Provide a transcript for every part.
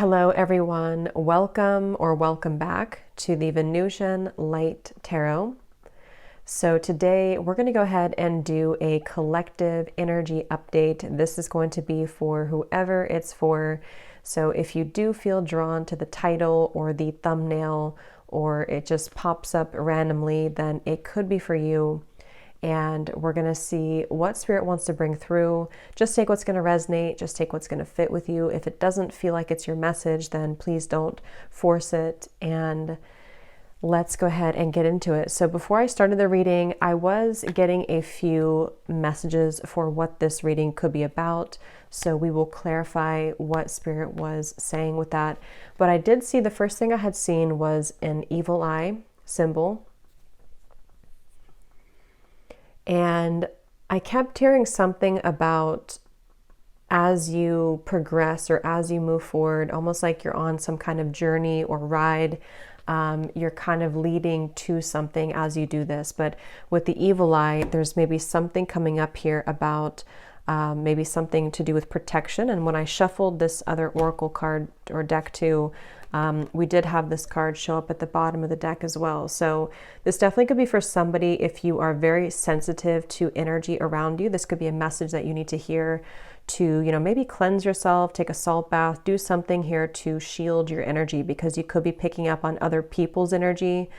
Hello everyone, welcome or welcome back to the Venusian Light Tarot. So today we're going to go ahead and do a collective energy update. This is going to be for whoever it's for. So if you do feel drawn to the title or the thumbnail, or it just pops up randomly, then it could be for you. And we're going to see what Spirit wants to bring through. Just take what's going to resonate, just take what's going to fit with you. If it doesn't feel like it's your message, then please don't force it, and let's go ahead and get into it. So before I started the reading, I was getting a few messages for what this reading could be about. So we will clarify what Spirit was saying with that. But I did see, the first thing I had seen was an evil eye symbol. And I kept hearing something about as you progress or as you move forward, almost like you're on some kind of journey or ride. You're kind of leading to something as you do this. But with the evil eye, there's maybe something coming up here about maybe something to do with protection. And when I shuffled this other oracle card or deck too, we did have this card show up at the bottom of the deck as well. So this definitely could be for somebody if you are very sensitive to energy around you. This could be a message that you need to hear to, maybe cleanse yourself, take a salt bath, do something here to shield your energy, because you could be picking up on other people's energy.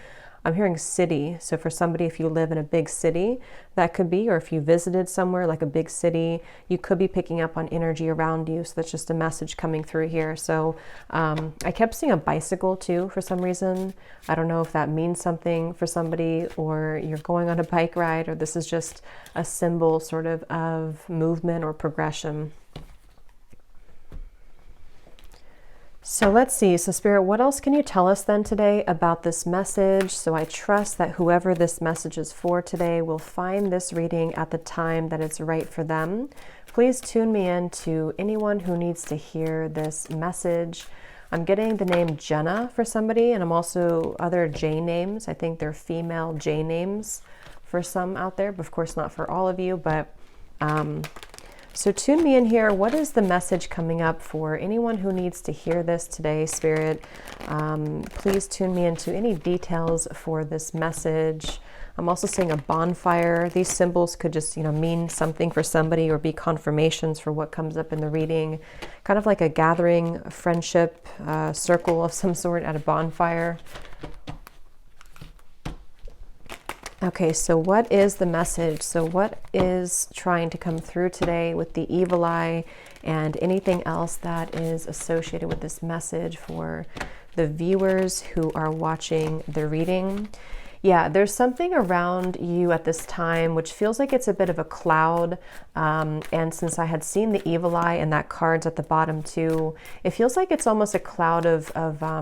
I'm hearing city. So for somebody, if you live in a big city, that could be, or if you visited somewhere like a big city, you could be picking up on energy around you. So that's just a message coming through here. So I kept seeing a bicycle too for some reason. I don't know if that means something for somebody, or you're going on a bike ride, or this is just a symbol sort of movement or progression. So let's see. So Spirit, what else can you tell us then today about this message? So I trust that whoever this message is for today will find this reading at the time that it's right for them. Please tune me in to anyone who needs to hear this message. I'm getting the name Jenna for somebody, and I'm also other J names. I think they're female J names for some out there, but of course not for all of you. But so tune me in here. What is the message coming up for anyone who needs to hear this today, Spirit? Please tune me into any details for this message. I'm also seeing a bonfire. These symbols could just, mean something for somebody, or be confirmations for what comes up in the reading. Kind of like a gathering, a friendship, circle of some sort at a bonfire. Okay, so what is the message? So what is trying to come through today with the evil eye, and anything else that is associated with this message for the viewers who are watching the reading? Yeah, there's something around you at this time which feels like it's a bit of a cloud. And since I had seen the evil eye and that card's at the bottom too, it feels like it's almost a cloud of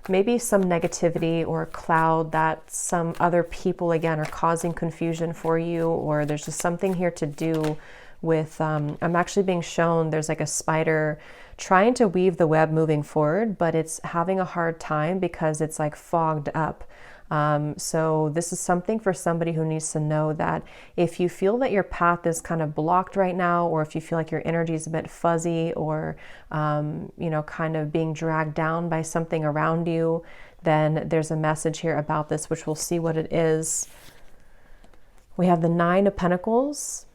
maybe some negativity, or a cloud that some other people again are causing confusion for you, or there's just something here to do with, I'm actually being shown there's like a spider trying to weave the web moving forward, but it's having a hard time because it's like fogged up. So this is something for somebody who needs to know that if you feel that your path is kind of blocked right now, or if you feel like your energy is a bit fuzzy, or, kind of being dragged down by something around you, then there's a message here about this, which we'll see what it is. We have the 9 of Pentacles,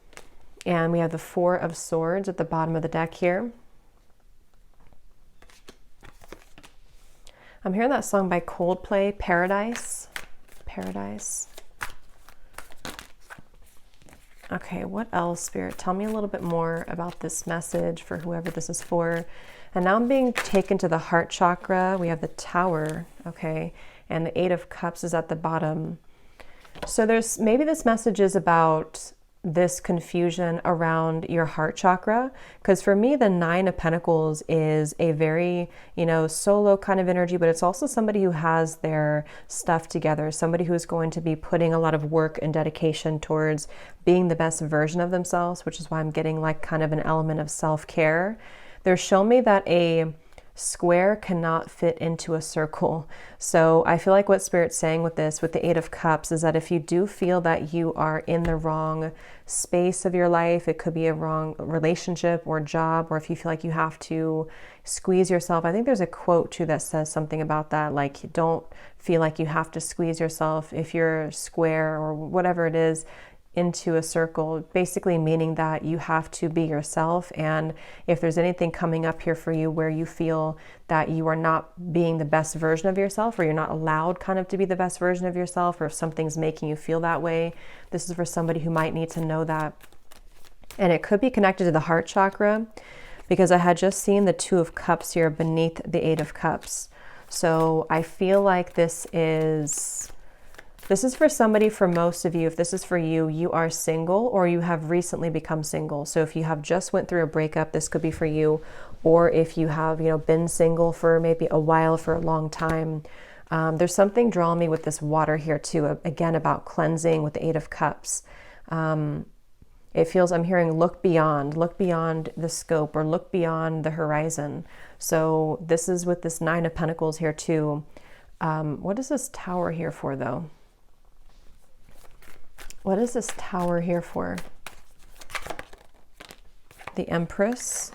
and we have the 4 of Swords at the bottom of the deck here. I'm hearing that song by Coldplay, Paradise. Paradise. Okay, what else, Spirit? Tell me a little bit more about this message for whoever this is for. And now I'm being taken to the heart chakra. We have the Tower, okay, and the 8 of Cups is at the bottom. So there's maybe this message is about this confusion around your heart chakra, because for me the 9 of Pentacles is a very solo kind of energy, but it's also somebody who has their stuff together, somebody who's going to be putting a lot of work and dedication towards being the best version of themselves, which is why I'm getting like kind of an element of self-care. They're showing me that a square cannot fit into a circle. So I feel like what Spirit's saying with this, with the Eight of Cups, is that if you do feel that you are in the wrong space of your life, it could be a wrong relationship or job, or if you feel like you have to squeeze yourself. I think there's a quote too that says something about that, like don't feel like you have to squeeze yourself if you're square or whatever it is into a circle, basically meaning that you have to be yourself. And if there's anything coming up here for you where you feel that you are not being the best version of yourself, or you're not allowed kind of to be the best version of yourself, or if something's making you feel that way, this is for somebody who might need to know that. And it could be connected to the heart chakra, because I had just seen the Two of Cups here beneath the Eight of Cups. So I feel like this is for somebody, for most of you. If this is for you, you are single or you have recently become single. So if you have just went through a breakup, this could be for you. Or if you have, been single for maybe a while, for a long time. There's something drawing me with this water here too, again, about cleansing with the Eight of Cups. It feels, I'm hearing look beyond the scope, or look beyond the horizon. So this is with this Nine of Pentacles here too. What is this Tower here for though? What is this Tower here for? The Empress.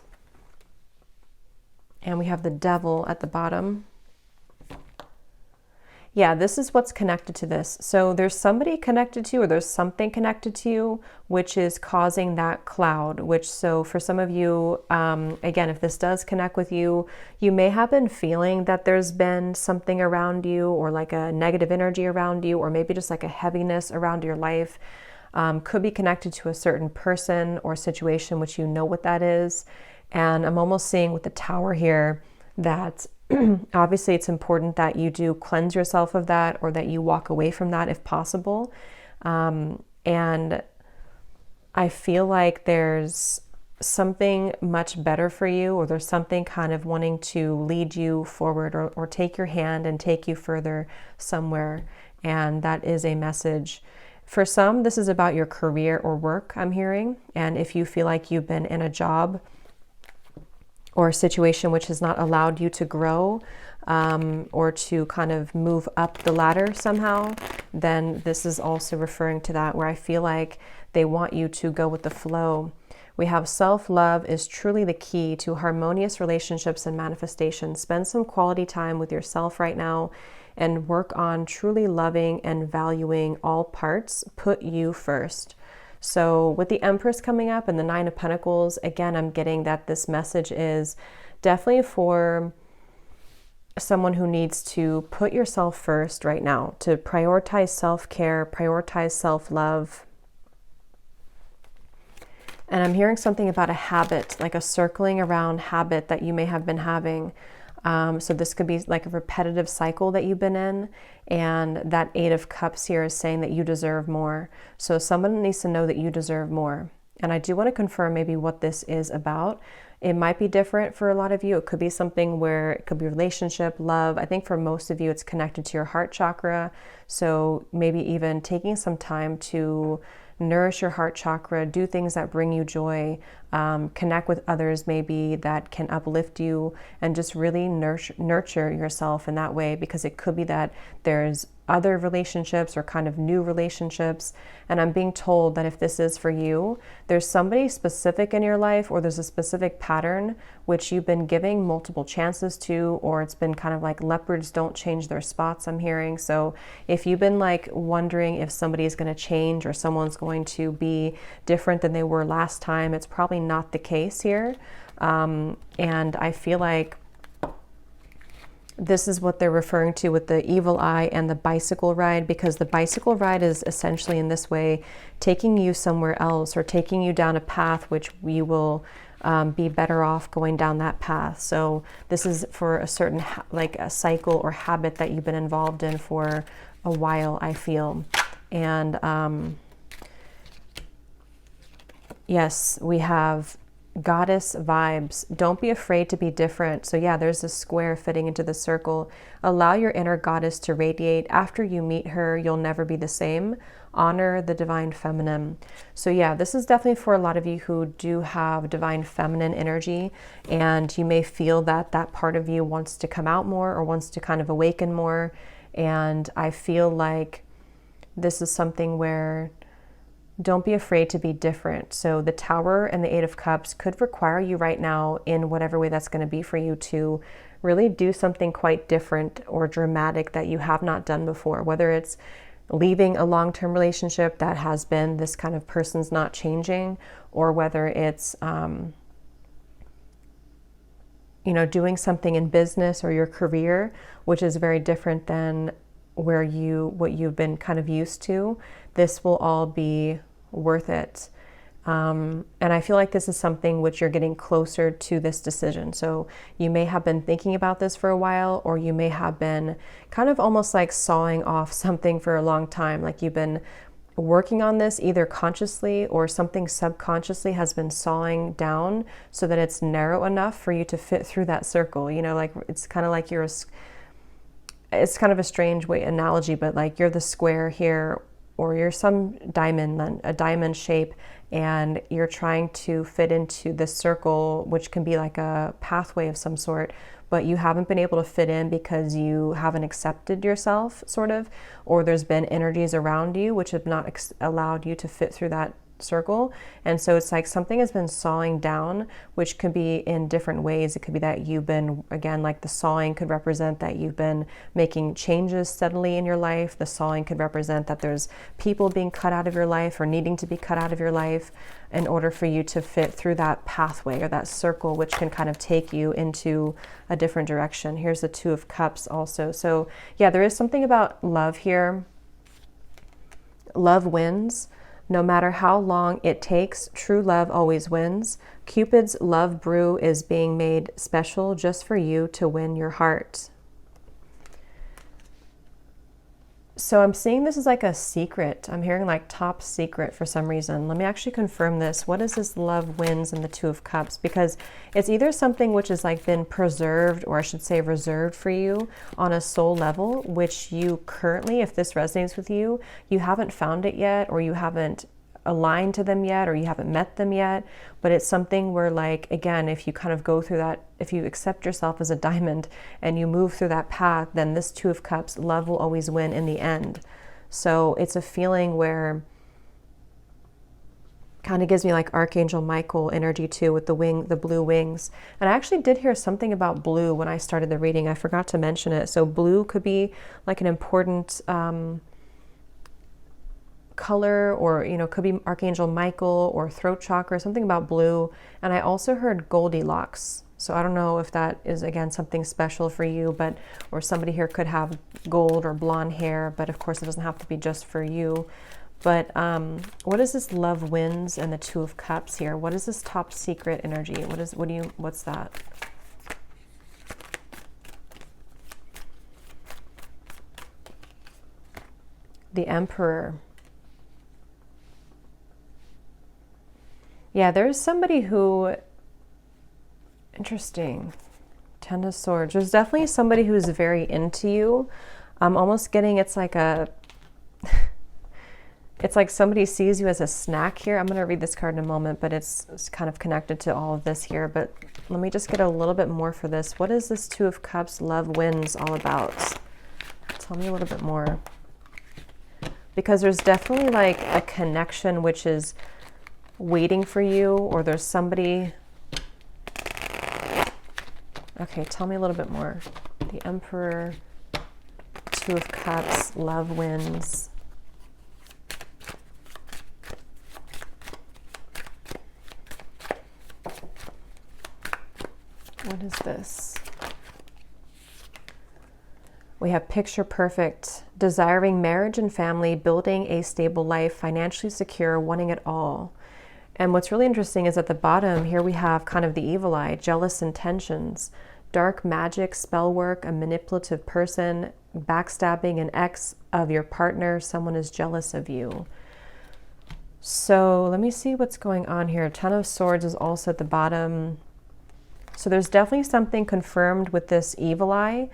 And we have the Devil at the bottom. Yeah, this is what's connected to this. So there's somebody connected to you, or there's something connected to you, which is causing that cloud, so for some of you, again, if this does connect with you, you may have been feeling that there's been something around you, or like a negative energy around you, or maybe just like a heaviness around your life. Could be connected to a certain person or situation, which you know what that is. And I'm almost seeing with the Tower here that obviously it's important that you do cleanse yourself of that, or that you walk away from that if possible. And I feel like there's something much better for you, or there's something kind of wanting to lead you forward, or take your hand and take you further somewhere. And that is a message. For some, this is about your career or work, I'm hearing. And if you feel like you've been in a job or a situation which has not allowed you to grow, or to kind of move up the ladder somehow, then this is also referring to that, where I feel like they want you to go with the flow. We have self-love is truly the key to harmonious relationships and manifestation. Spend some quality time with yourself right now and work on truly loving and valuing all parts. Put you first. So with the Empress coming up and the Nine of Pentacles, again, I'm getting that this message is definitely for someone who needs to put yourself first right now, to prioritize self-care, prioritize self-love. And I'm hearing something about a habit, like a circling around habit that you may have been having. So this could be like a repetitive cycle that you've been in. And that Eight of Cups here is saying that you deserve more. So someone needs to know that you deserve more. And I do want to confirm maybe what this is about. It might be different for a lot of you. It could be something where it could be relationship, love. I think for most of you, it's connected to your heart chakra. So maybe even taking some time to nourish your heart chakra, do things that bring you joy, connect with others maybe that can uplift you, and just really nurture yourself in that way, because it could be that there's other relationships or kind of new relationships. And I'm being told that if this is for you, there's somebody specific in your life, or there's a specific pattern which you've been giving multiple chances to, or it's been kind of like leopards don't change their spots, I'm hearing. So if you've been like wondering if somebody is going to change, or someone's going to be different than they were last time, it's probably not the case here. And I feel like this is what they're referring to with the evil eye and the bicycle ride, because the bicycle ride is essentially in this way taking you somewhere else, or taking you down a path which we will be better off going down that path. So this is for a certain like a cycle or habit that you've been involved in for a while, I feel. And yes, we have Goddess vibes. Don't be afraid to be different. So yeah, there's a square fitting into the circle. Allow your inner goddess to radiate. After you meet her, you'll never be the same. honor the divine feminine. So yeah, this is definitely for a lot of you who do have divine feminine energy, and you may feel that that part of you wants to come out more or wants to kind of awaken more. And I feel like this is something where don't be afraid to be different. So the Tower and the Eight of Cups could require you right now, in whatever way that's going to be for you, to really do something quite different or dramatic that you have not done before, whether it's leaving a long-term relationship that has been this kind of person's not changing, or whether it's doing something in business or your career, which is very different than what you've been kind of used to. This will all be worth it. And I feel like this is something which you're getting closer to this decision. So you may have been thinking about this for a while, or you may have been kind of almost like sawing off something for a long time. Like you've been working on this either consciously, or something subconsciously has been sawing down so that it's narrow enough for you to fit through that circle. Like it's kind of like it's kind of a strange analogy, but like you're the square here, or you're some diamond, a diamond shape, and you're trying to fit into this circle, which can be like a pathway of some sort, but you haven't been able to fit in because you haven't accepted yourself, sort of, or there's been energies around you which have not allowed you to fit through that circle. And so it's like something has been sawing down, which could be in different ways. It could be that you've been, again, like the sawing could represent that you've been making changes steadily in your life. The sawing could represent that there's people being cut out of your life or needing to be cut out of your life in order for you to fit through that pathway or that circle, which can kind of take you into a different direction. Here's the Two of Cups also. So yeah, there is something about love here. Love wins. No matter how long it takes, true love always wins. Cupid's love brew is being made special just for you to win your heart. So I'm seeing this as like a secret. I'm hearing like top secret for some reason. Let me actually confirm this. What is this love wins in the Two of Cups? Because it's either something which has like been preserved, or I should say reserved for you on a soul level, which you currently, if this resonates with you, you haven't found it yet, or you haven't aligned to them yet, or you haven't met them yet. But it's something where, like, again, if you kind of go through that, if you accept yourself as a diamond and you move through that path, then this Two of Cups, love will always win in the end. So it's a feeling where kind of gives me like Archangel Michael energy too, with the blue wings. And I actually did hear something about blue when I started the reading. I forgot to mention it. So blue could be like an important color, or could be Archangel Michael or throat chakra, something about blue. And I also heard Goldilocks. So I don't know if that is, again, something special for you, but or somebody here could have gold or blonde hair, but of course it doesn't have to be just for you. But what is this love wins and the Two of Cups here? What is this top secret energy? What's that? The Emperor. Yeah, there's somebody who, interesting. Ten of Swords. There's definitely somebody who's very into you. I'm almost getting it's like somebody sees you as a snack here. I'm going to read this card in a moment, but it's kind of connected to all of this here. But let me just get a little bit more for this. What is this Two of Cups love wins all about? Tell me a little bit more. Because there's definitely like a connection which is waiting for you, or there's somebody. Okay, tell me a little bit more. The Emperor, Two of Cups, love wins. What is this? We have picture perfect, desiring marriage and family, building a stable life, financially secure, wanting it all. And what's really interesting is at the bottom here we have kind of the evil eye, jealous intentions, dark magic, spell work, a manipulative person, backstabbing, an ex of your partner, someone is jealous of you. So let me see what's going on here. Ten of Swords is also at the bottom. So there's definitely something confirmed with this evil eye.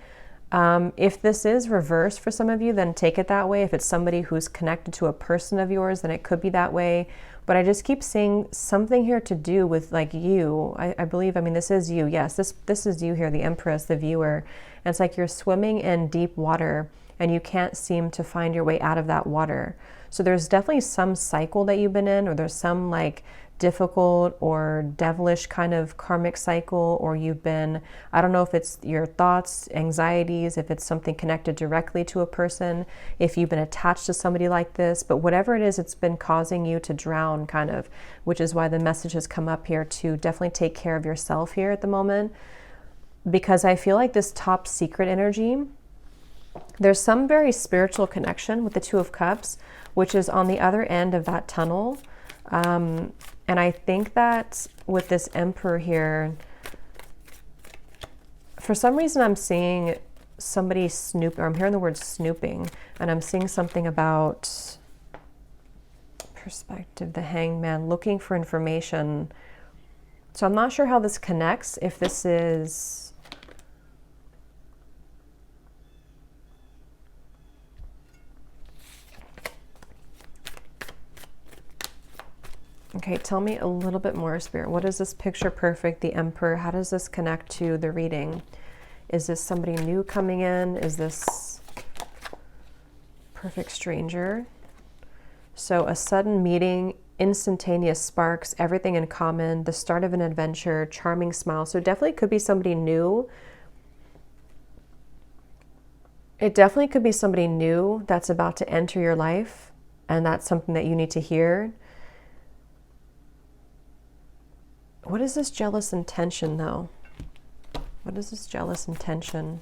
If this is reversed for some of you, then take it that way. If it's somebody who's connected to a person of yours, then it could be that way. But I just keep seeing something here to do with like you. I believe, I mean, this is you. Yes, this is you here, the Empress, the viewer. And it's like you're swimming in deep water and you can't seem to find your way out of that water. So there's definitely some cycle that you've been in, or there's some like difficult or devilish kind of karmic cycle, or you've been, I don't know if it's your thoughts, anxieties, if it's something connected directly to a person, if you've been attached to somebody like this, but whatever it is, it's been causing you to drown kind of, which is why the message has come up here to definitely take care of yourself here at the moment. Because I feel like this top secret energy, there's some very spiritual connection with the Two of Cups, which is on the other end of that tunnel. And I think that with this Emperor here, for some reason I'm seeing somebody snoop, or I'm hearing the word snooping, and I'm seeing something about perspective, the Hanged Man, looking for information. So I'm not sure how this connects, if this is... Okay, tell me a little bit more, Spirit. What is this picture perfect, the Emperor? How does this connect to the reading? Is this somebody new coming in? Is this perfect stranger? So a sudden meeting, instantaneous sparks, everything in common, the start of an adventure, charming smile. So it definitely could be somebody new. It definitely could be somebody new that's about to enter your life, and that's something that you need to hear. What is this jealous intention, though? What is this jealous intention?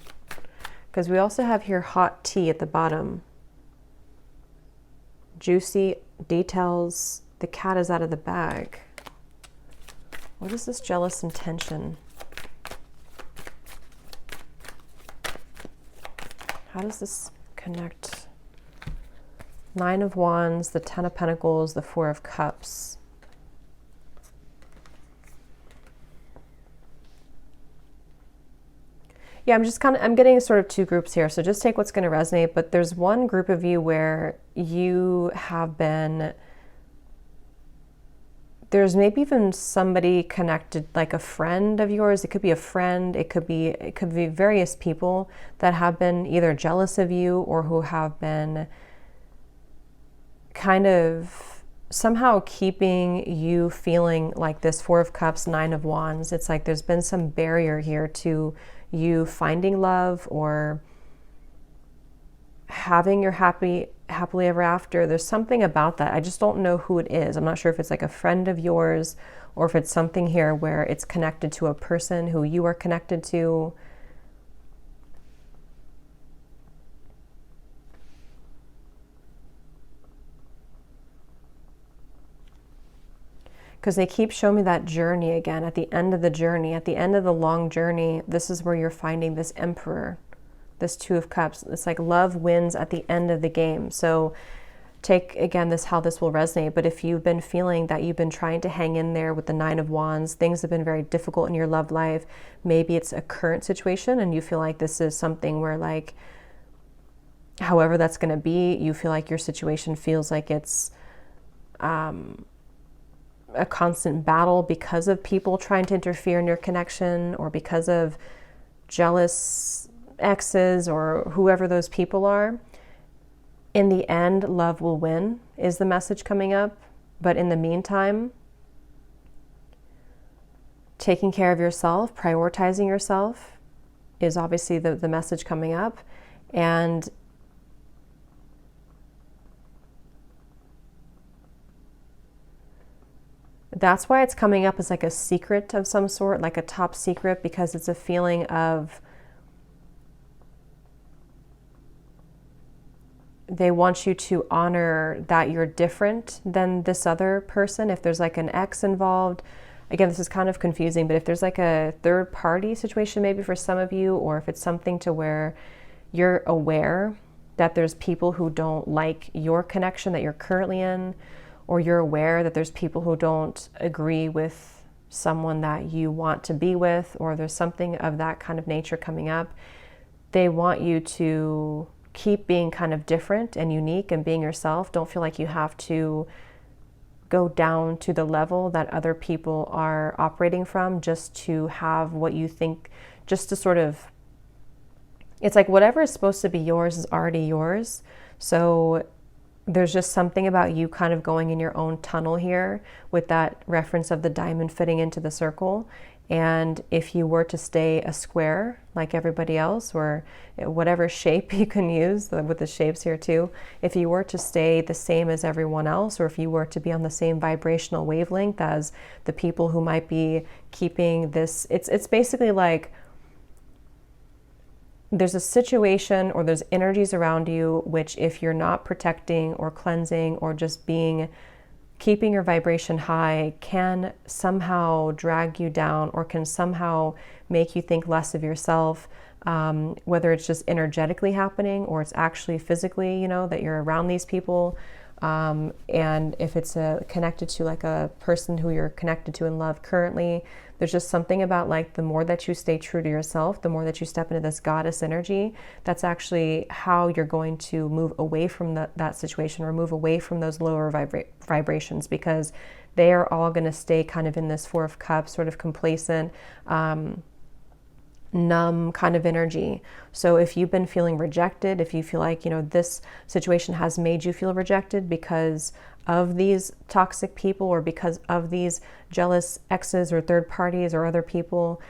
Because we also have here hot tea at the bottom. Juicy details. The cat is out of the bag. What is this jealous intention? How does this connect? Nine of Wands, the Ten of Pentacles, the Four of Cups. Yeah, I'm getting sort of two groups here. So just take what's going to resonate. But there's one group of you where you have been, there's maybe even somebody connected, like a friend of yours. It could be a friend. It could be various people that have been either jealous of you or who have been kind of somehow keeping you feeling like this. Four of Cups, Nine of Wands. It's like there's been some barrier here to you finding love or having your happily ever after. There's something about that. I just don't know who it is. I'm not sure if it's like a friend of yours or if it's something here where it's connected to a person who you are connected to. Because they keep showing me that journey again, at the end of the journey, at the end of the long journey, this is where you're finding this Emperor, this Two of Cups. It's like love wins at the end of the game. So take, again, how this will resonate. But if you've been feeling that you've been trying to hang in there with the Nine of Wands, things have been very difficult in your love life. Maybe it's a current situation and you feel like this is something where, like, however that's going to be, you feel like your situation feels like it's a constant battle because of people trying to interfere in your connection, or because of jealous exes or whoever those people are. In the end, love will win is the message coming up. But in the meantime, taking care of yourself, prioritizing yourself is obviously the message coming up. And that's why it's coming up as like a secret of some sort, like a top secret, because it's a feeling of they want you to honor that you're different than this other person. If there's like an ex involved, again, this is kind of confusing, but if there's like a third party situation maybe for some of you, or if it's something to where you're aware that there's people who don't like your connection that you're currently in, or you're aware that there's people who don't agree with someone that you want to be with, or there's something of that kind of nature coming up, they want you to keep being kind of different and unique and being yourself. Don't feel like you have to go down to the level that other people are operating from just to have what you think, just to sort of, it's like whatever is supposed to be yours is already yours. So there's just something about you kind of going in your own tunnel here with that reference of the diamond fitting into the circle. And if you were to stay a square like everybody else, or whatever shape you can use with the shapes here too, if you were to stay the same as everyone else, or if you were to be on the same vibrational wavelength as the people who might be keeping this, it's basically like there's a situation or there's energies around you which, if you're not protecting or cleansing or just keeping your vibration high, can somehow drag you down or can somehow make you think less of yourself, whether it's just energetically happening or it's actually physically, that you're around these people. And if it's connected to like a person who you're connected to in love currently, there's just something about like the more that you stay true to yourself, the more that you step into this goddess energy, that's actually how you're going to move away from that situation, or move away from those lower vibrations, because they are all going to stay kind of in this Four of Cups, sort of complacent, numb kind of energy. So if you've been feeling rejected, if you feel like, this situation has made you feel rejected because of these toxic people or because of these jealous exes or third parties or other people,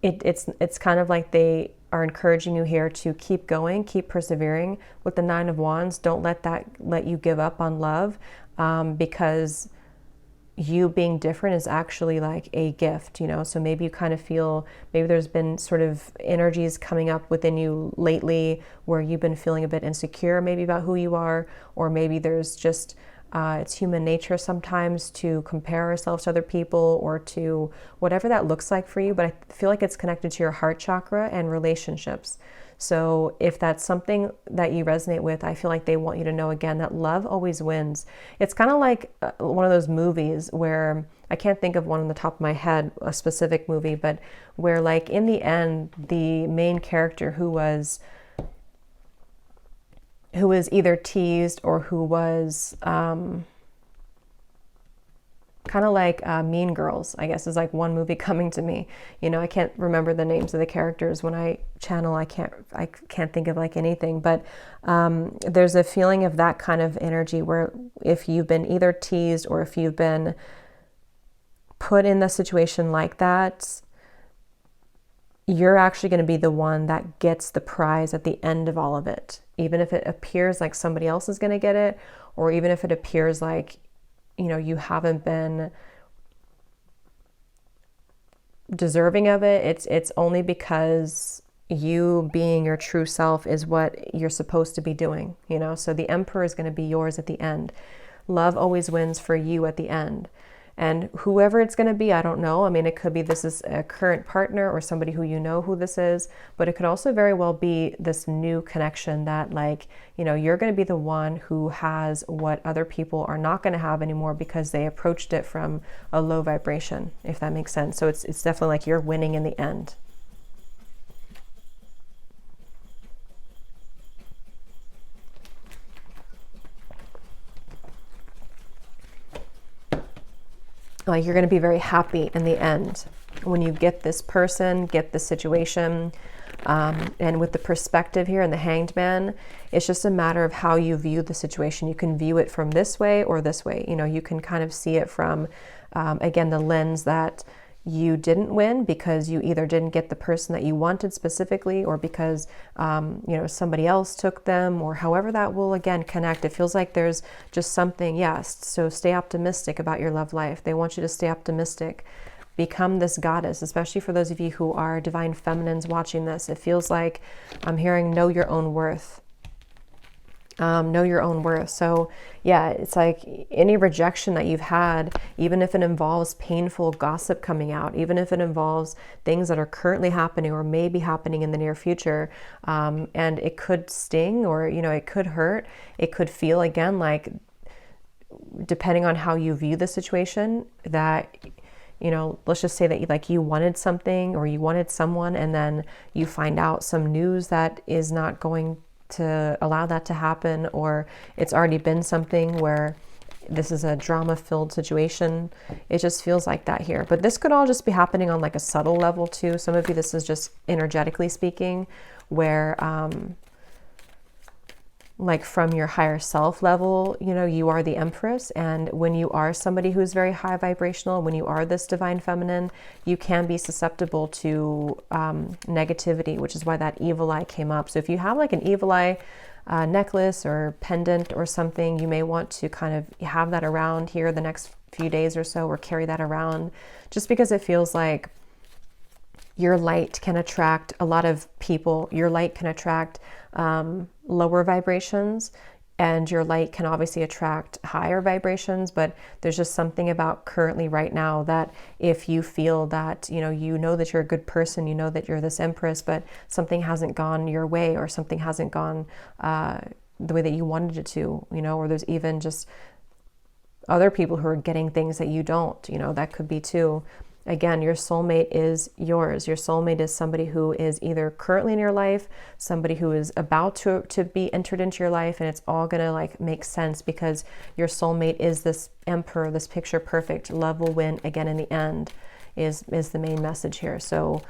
it's kind of like they are encouraging you here to keep going, keep persevering. With the Nine of Wands, don't let you give up on love, because you being different is actually like a gift, so maybe you kind of feel, maybe there's been sort of energies coming up within you lately where you've been feeling a bit insecure maybe about who you are, or maybe there's just it's human nature sometimes to compare ourselves to other people, or to whatever that looks like for you, but I feel like it's connected to your heart chakra and relationships. So if that's something that you resonate with, I feel like they want you to know again that love always wins. It's kind of like one of those movies where, I can't think of one on the top of my head, a specific movie, but where like in the end, the main character who was either teased or who was kind of like Mean Girls, I guess, is like one movie coming to me. I can't remember the names of the characters when I channel. I can't think of like anything, but there's a feeling of that kind of energy where if you've been either teased or if you've been put in the situation like that, you're actually going to be the one that gets the prize at the end of all of it. Even if it appears like somebody else is going to get it, or even if it appears like you haven't been deserving of it, it's only because you being your true self is what you're supposed to be doing, so the Emperor is going to be yours at the end. Love always wins for you at the end. And whoever it's going to be, I don't know. I mean, it could be this is a current partner or somebody who who this is, but it could also very well be this new connection that like, you're going to be the one who has what other people are not going to have anymore because they approached it from a low vibration, if that makes sense. So it's definitely like you're winning in the end. Like you're going to be very happy in the end when you get this person, get this situation. And with the perspective here and the Hanged Man, it's just a matter of how you view the situation. You can view it from this way or this way. You can kind of see it from, again, the lens that you didn't win because you either didn't get the person that you wanted specifically, or because somebody else took them, or however that will again connect. It feels like there's just something. Yes, so stay optimistic about your love life. They want you to stay optimistic, become this goddess, especially for those of you who are divine feminines watching this. It feels like I'm hearing know your own worth. Know your own worth. So yeah, it's like any rejection that you've had, even if it involves painful gossip coming out, even if it involves things that are currently happening or may be happening in the near future, and it could sting, or it could hurt, it could feel again like, depending on how you view the situation, that you know, let's just say that you wanted something or you wanted someone, and then you find out some news that is not going to allow that to happen, or it's already been something where this is a drama-filled situation. It just feels like that here. But this could all just be happening on like a subtle level too. Some of you, this is just energetically speaking, where like from your higher self level, you know, you are the Empress. And when you are somebody who's very high vibrational, when you are this divine feminine, you can be susceptible to negativity, which is why that evil eye came up. So if you have like an evil eye necklace or pendant or something, you may want to kind of have that around here the next few days or so, or carry that around, just because it feels like your light can attract a lot of people. Your light can attract lower vibrations, and your light can obviously attract higher vibrations. But there's just something about currently right now that if you feel that, you know that you're a good person, you know that you're this Empress, but something hasn't gone your way, or something hasn't gone the way that you wanted it to, you know, or there's even just other people who are getting things that you don't, you know, that could be too. Again, your soulmate is yours. Your soulmate is somebody who is either currently in your life, somebody who is about to be entered into your life, and it's all gonna like make sense because your soulmate is this emperor, this picture perfect. Love will win again in the end is the main message here. So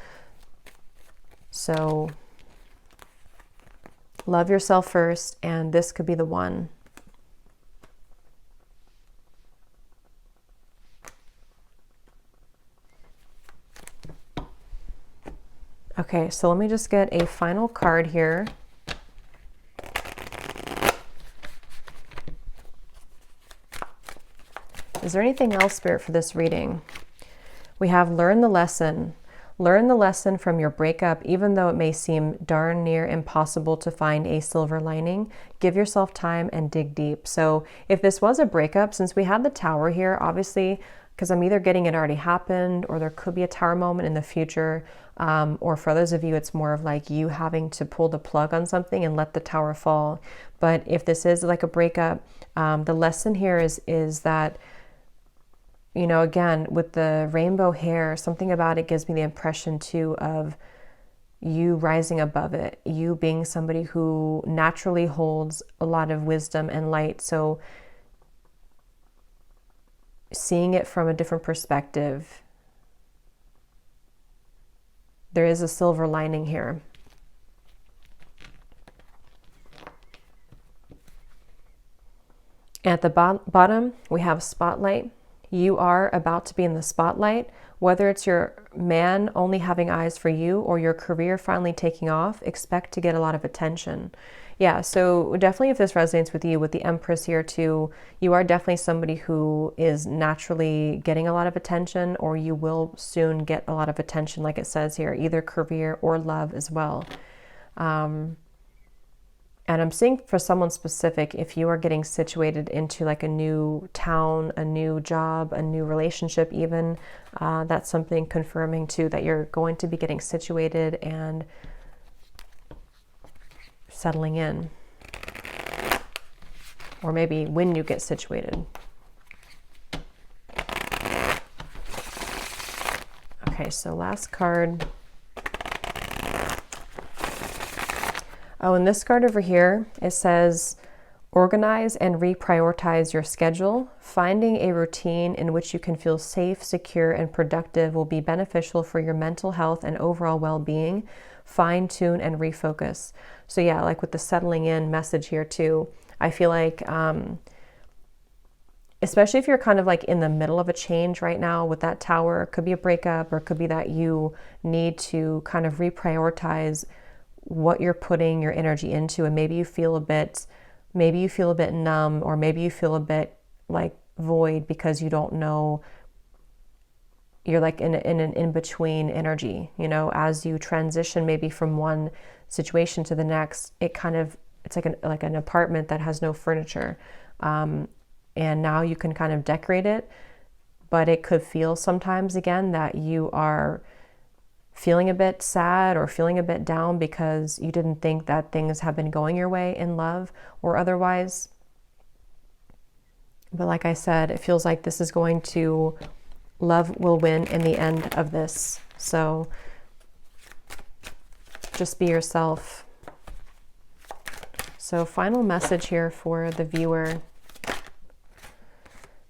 love yourself first, and this could be the one. Okay, so let me just get a final card here. Is there anything else, Spirit, for this reading? We have learn the lesson. Learn the lesson from your breakup, even though it may seem darn near impossible to find a silver lining. Give yourself time and dig deep. So if this was a breakup, since we had the Tower here, obviously, because I'm either getting it already happened, or there could be a Tower moment in the future, or for others of you, it's more of like you having to pull the plug on something and let the Tower fall. But if this is like a breakup, the lesson here is that, you know, again, with the rainbow hair, something about it gives me the impression too of you rising above it, you being somebody who naturally holds a lot of wisdom and light. So seeing it from a different perspective, there is a silver lining here. At the bottom, we have spotlight. You are about to be in the spotlight. Whether it's your man only having eyes for you or your career finally taking off, expect to get a lot of attention. Yeah, so definitely if this resonates with you, with the Empress here too, you are definitely somebody who is naturally getting a lot of attention, or you will soon get a lot of attention, like it says here, either career or love as well. And I'm seeing for someone specific, if you are getting situated into like a new town, a new job, a new relationship even, that's something confirming too that you're going to be getting situated and settling in. Or maybe when you get situated. Okay, so last card. Oh, and this card over here, it says, organize and reprioritize your schedule. Finding a routine in which you can feel safe, secure, and productive will be beneficial for your mental health and overall well-being. Fine tune and refocus. So yeah, like with the settling in message here too, I feel like, especially if you're kind of like in the middle of a change right now with that Tower, it could be a breakup, or it could be that you need to kind of reprioritize what you're putting your energy into, and maybe you feel a bit numb, or maybe you feel a bit like void because you don't know, you're like in an in-between energy, you know, as you transition maybe from one situation to the next. It's like an apartment that has no furniture, and now you can kind of decorate it, but it could feel sometimes again that you are feeling a bit sad or feeling a bit down because you didn't think that things have been going your way in love or otherwise. But like I said, it feels like this is going to love will win in the end of this. So just be yourself. So final message here for the viewer.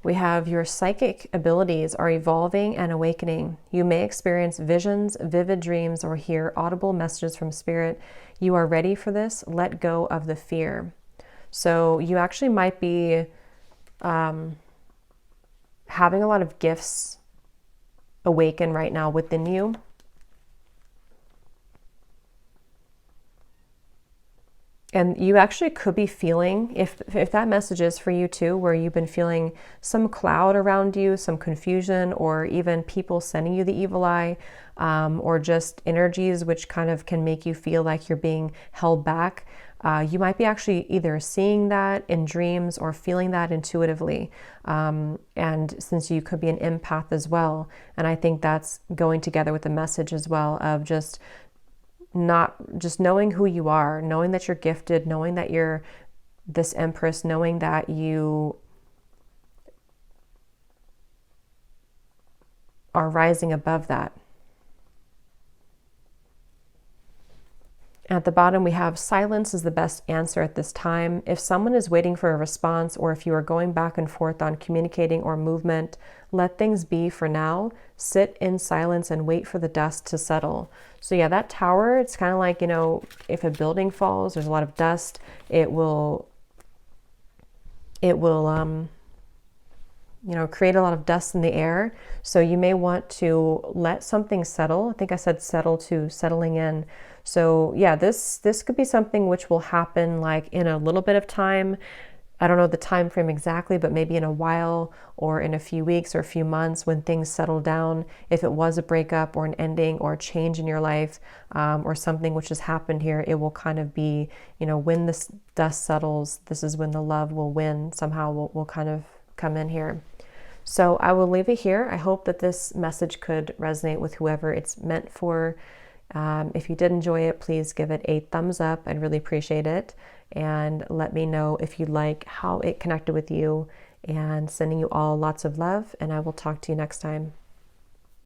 We have your psychic abilities are evolving and awakening. You may experience visions, vivid dreams, or hear audible messages from spirit. You are ready for this. Let go of the fear. So you actually might be having a lot of gifts awaken right now within you. And you actually could be feeling, if that message is for you too, where you've been feeling some cloud around you, some confusion, or even people sending you the evil eye, or just energies which kind of can make you feel like you're being held back. You might be actually either seeing that in dreams or feeling that intuitively. And since you could be an empath as well, and I think that's going together with the message as well of just knowing who you are, knowing that you're gifted, knowing that you're this empress, knowing that you are rising above that. At the bottom, we have silence is the best answer at this time. If someone is waiting for a response, or if you are going back and forth on communicating or movement, let things be for now. Sit in silence and wait for the dust to settle. So yeah, that tower, it's kind of like, you know, if a building falls, there's a lot of dust, it will you know, create a lot of dust in the air. So you may want to let something settle. I think I said settle to settling in. So yeah, this could be something which will happen like in a little bit of time. I don't know the time frame exactly, but maybe in a while or in a few weeks or a few months when things settle down. If it was a breakup or an ending or a change in your life, or something which has happened here, it will kind of be, you know, when this dust settles, this is when the love will win. Somehow will kind of come in here. So I will leave it here. I hope that this message could resonate with whoever it's meant for. If you did enjoy it, please give it a thumbs up. I'd really appreciate it. And let me know if you like how it connected with you, and sending you all lots of love. And I will talk to you next time.